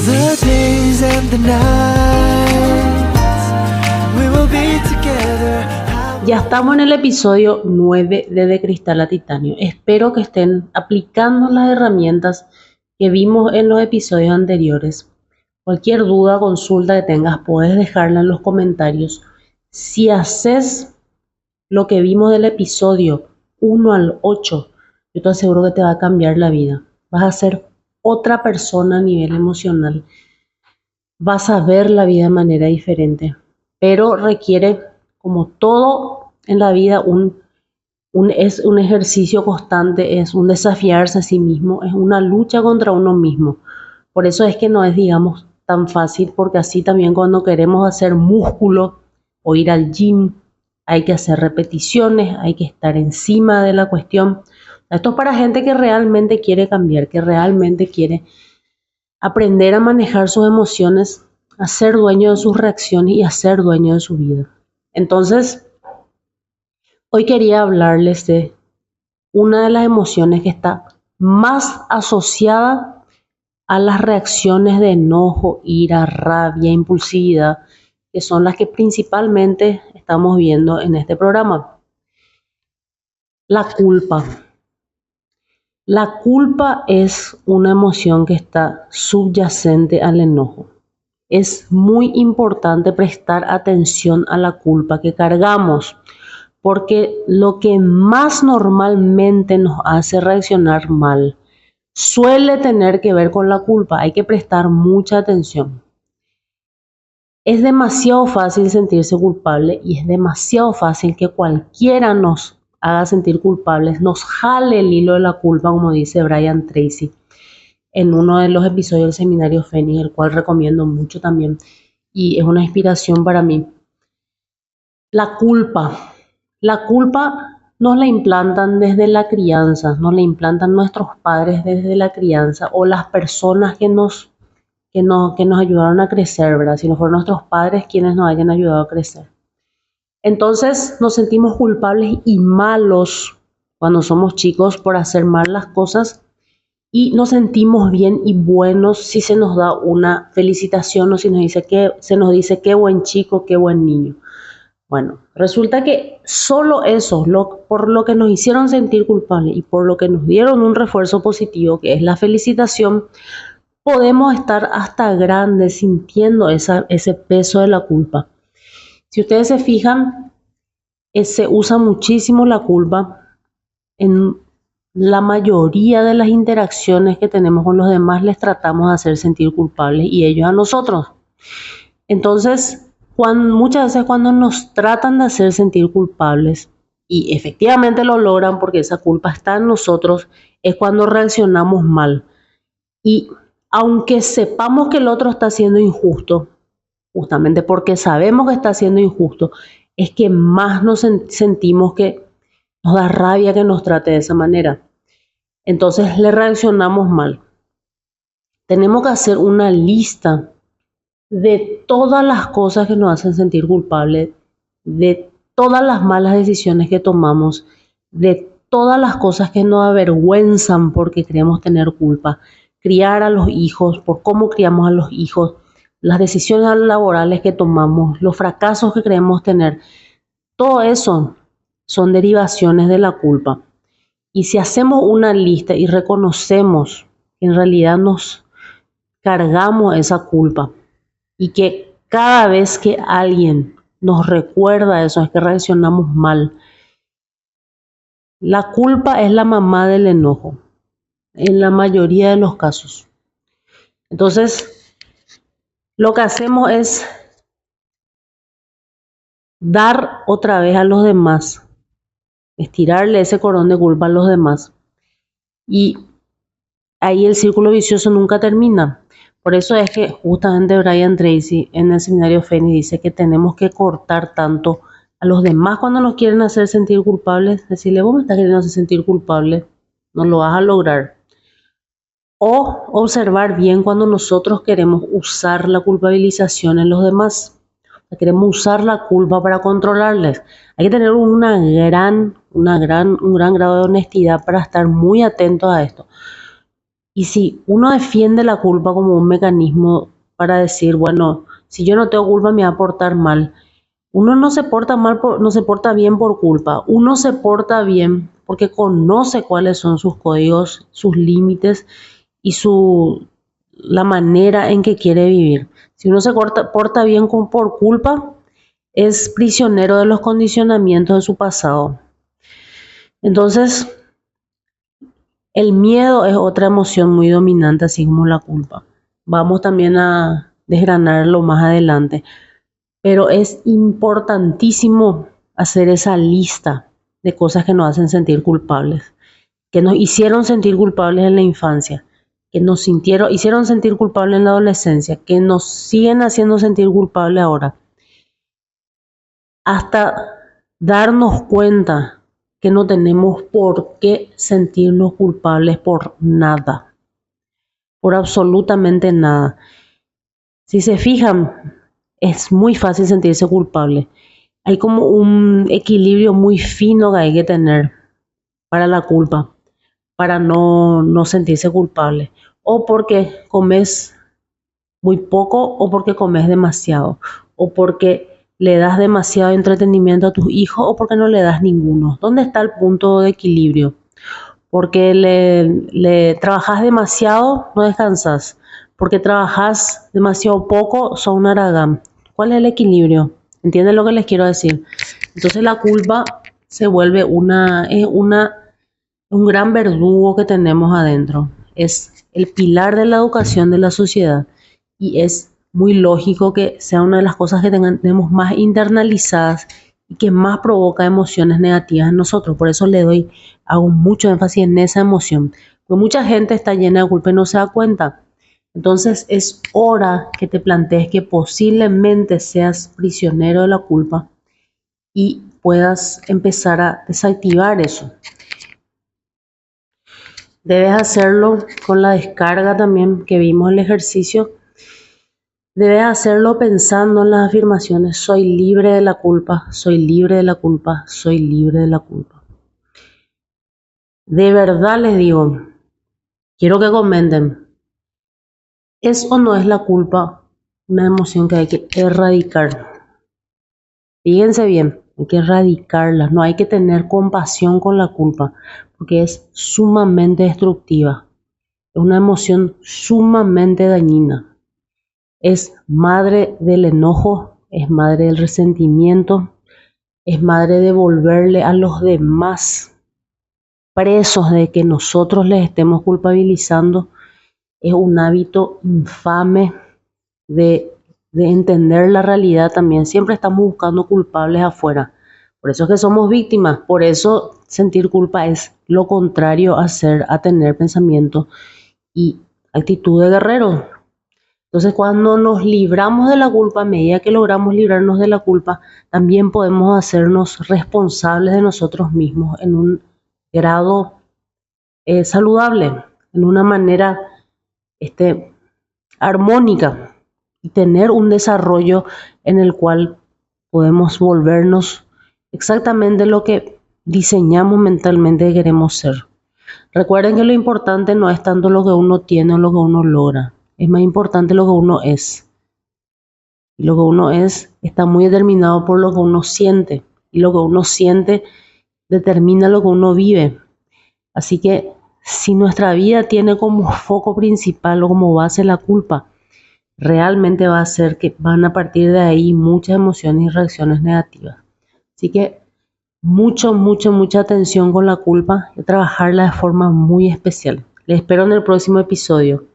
the days and the nights we will be together. Ya estamos en el episodio 9 de Cristal a Titanio. Espero que estén aplicando las herramientas que vimos en los episodios anteriores. Cualquier duda, consulta que tengas, puedes dejarla en los comentarios. Si haces lo que vimos del episodio 1 al 8, yo te aseguro que te va a cambiar la vida. Vas a ser otra persona a nivel emocional. Vas a ver la vida de manera diferente. Pero requiere, como todo en la vida, es un ejercicio constante, es un desafiarse a sí mismo, es una lucha contra uno mismo. Por eso es que no es, digamos, tan fácil, porque así también cuando queremos hacer músculo o ir al gym, hay que hacer repeticiones, hay que estar encima de la cuestión. Esto es para gente que realmente quiere cambiar, que realmente quiere aprender a manejar sus emociones, a ser dueño de sus reacciones y a ser dueño de su vida. Entonces, hoy quería hablarles de una de las emociones que está más asociada a las reacciones de enojo, ira, rabia, impulsividad, que son las que principalmente estamos viendo en este programa. La culpa. La culpa es una emoción que está subyacente al enojo. Es muy importante prestar atención a la culpa que cargamos, porque lo que más normalmente nos hace reaccionar mal suele tener que ver con la culpa. Hay que prestar mucha atención. Es demasiado fácil sentirse culpable y es demasiado fácil que cualquiera nos haga sentir culpables, nos jale el hilo de la culpa, como dice Brian Tracy en uno de los episodios del Seminario Fénix, el cual recomiendo mucho también y es una inspiración para mí. La culpa nos la implantan desde la crianza, nos la implantan nuestros padres desde la crianza o las personas que nos ayudaron a crecer, ¿verdad? Si no fueron nuestros padres quienes nos hayan ayudado a crecer. Entonces nos sentimos culpables y malos cuando somos chicos por hacer mal las cosas y nos sentimos bien y buenos si se nos da una felicitación o si se nos dice qué buen chico, qué buen niño. Bueno, resulta que solo eso, por lo que nos hicieron sentir culpables y por lo que nos dieron un refuerzo positivo, que es la felicitación, podemos estar hasta grandes sintiendo ese peso de la culpa. Si ustedes se fijan, se usa muchísimo la culpa en la mayoría de las interacciones que tenemos con los demás. Les tratamos de hacer sentir culpables y ellos a nosotros. Entonces, muchas veces cuando nos tratan de hacer sentir culpables y efectivamente lo logran porque esa culpa está en nosotros, es cuando reaccionamos mal. Y aunque sepamos que el otro está siendo injusto, justamente porque sabemos que está siendo injusto, es que más nos sentimos que nos da rabia que nos trate de esa manera. Entonces le reaccionamos mal. Tenemos que hacer una lista de todas las cosas que nos hacen sentir culpables, de todas las malas decisiones que tomamos, de todas las cosas que nos avergüenzan porque creemos tener culpa. Criar a los hijos, por cómo criamos a los hijos, las decisiones laborales que tomamos, los fracasos que creemos tener, todo eso son derivaciones de la culpa. Y si hacemos una lista y reconocemos que en realidad nos cargamos esa culpa y que cada vez que alguien nos recuerda eso es que reaccionamos mal, la culpa es la mamá del enojo en la mayoría de los casos. Entonces, lo que hacemos es dar otra vez a los demás, estirarle ese cordón de culpa a los demás. Y ahí el círculo vicioso nunca termina. Por eso es que justamente Brian Tracy en el Seminario Fénix dice que tenemos que cortar tanto a los demás cuando nos quieren hacer sentir culpables. Decirle, vos me estás queriendo hacer sentir culpable, no lo vas a lograr. O observar bien cuando nosotros queremos usar la culpabilización en los demás. Queremos usar la culpa para controlarles. Hay que tener un gran grado de honestidad para estar muy atentos a esto. Y si uno defiende la culpa como un mecanismo para decir, bueno, si yo no tengo culpa me va a portar mal. Uno no se porta mal, no se porta bien por culpa. Uno se porta bien porque conoce cuáles son sus códigos, sus límites y la manera en que quiere vivir. Si uno se porta bien por culpa, es prisionero de los condicionamientos de su pasado. Entonces, el miedo es otra emoción muy dominante, así como la culpa. Vamos también a desgranarlo más adelante. Pero es importantísimo hacer esa lista de cosas que nos hacen sentir culpables, que nos hicieron sentir culpables en la infancia, que nos hicieron sentir culpables en la adolescencia, que nos siguen haciendo sentir culpables ahora, hasta darnos cuenta que no tenemos por qué sentirnos culpables por nada, por absolutamente nada. Si se fijan, es muy fácil sentirse culpable. Hay como un equilibrio muy fino que hay que tener para la culpa, para no sentirse culpable. O porque comes muy poco o porque comes demasiado. O porque le das demasiado entretenimiento a tus hijos o porque no le das ninguno. ¿Dónde está el punto de equilibrio? Porque le trabajas demasiado, no descansas. Porque trabajas demasiado poco, sos un haragán. ¿Cuál es el equilibrio? ¿Entienden lo que les quiero decir? Entonces la culpa se vuelve un gran verdugo que tenemos adentro. Es el pilar de la educación de la sociedad y es muy lógico que sea una de las cosas que tenemos más internalizadas y que más provoca emociones negativas en nosotros. Por eso hago mucho énfasis en esa emoción. Porque mucha gente está llena de culpa y no se da cuenta. Entonces es hora que te plantees que posiblemente seas prisionero de la culpa y puedas empezar a desactivar eso. Debes hacerlo con la descarga también que vimos en el ejercicio. Debes hacerlo pensando en las afirmaciones: soy libre de la culpa, soy libre de la culpa, soy libre de la culpa. De verdad les digo, quiero que comenten, ¿es o no es la culpa una emoción que hay que erradicar? Fíjense bien, hay que erradicarla, no hay que tener compasión con la culpa, porque es sumamente destructiva, es una emoción sumamente dañina, es madre del enojo, es madre del resentimiento, es madre de volverle a los demás presos de que nosotros les estemos culpabilizando, es un hábito infame de entender la realidad también. Siempre estamos buscando culpables afuera. Por eso es que somos víctimas. Por eso sentir culpa es lo contrario a tener pensamiento y actitud de guerrero. Entonces, cuando nos libramos de la culpa, a medida que logramos librarnos de la culpa, también podemos hacernos responsables de nosotros mismos en un grado saludable, en una manera armónica, y tener un desarrollo en el cual podemos volvernos exactamente lo que diseñamos mentalmente que queremos ser. Recuerden que lo importante no es tanto lo que uno tiene o lo que uno logra, es más importante lo que uno es. Y lo que uno es está muy determinado por lo que uno siente, y lo que uno siente determina lo que uno vive. Así que si nuestra vida tiene como foco principal o como base la culpa, realmente va a ser que van a partir de ahí muchas emociones y reacciones negativas. Así que mucha atención con la culpa y trabajarla de forma muy especial. Les espero en el próximo episodio.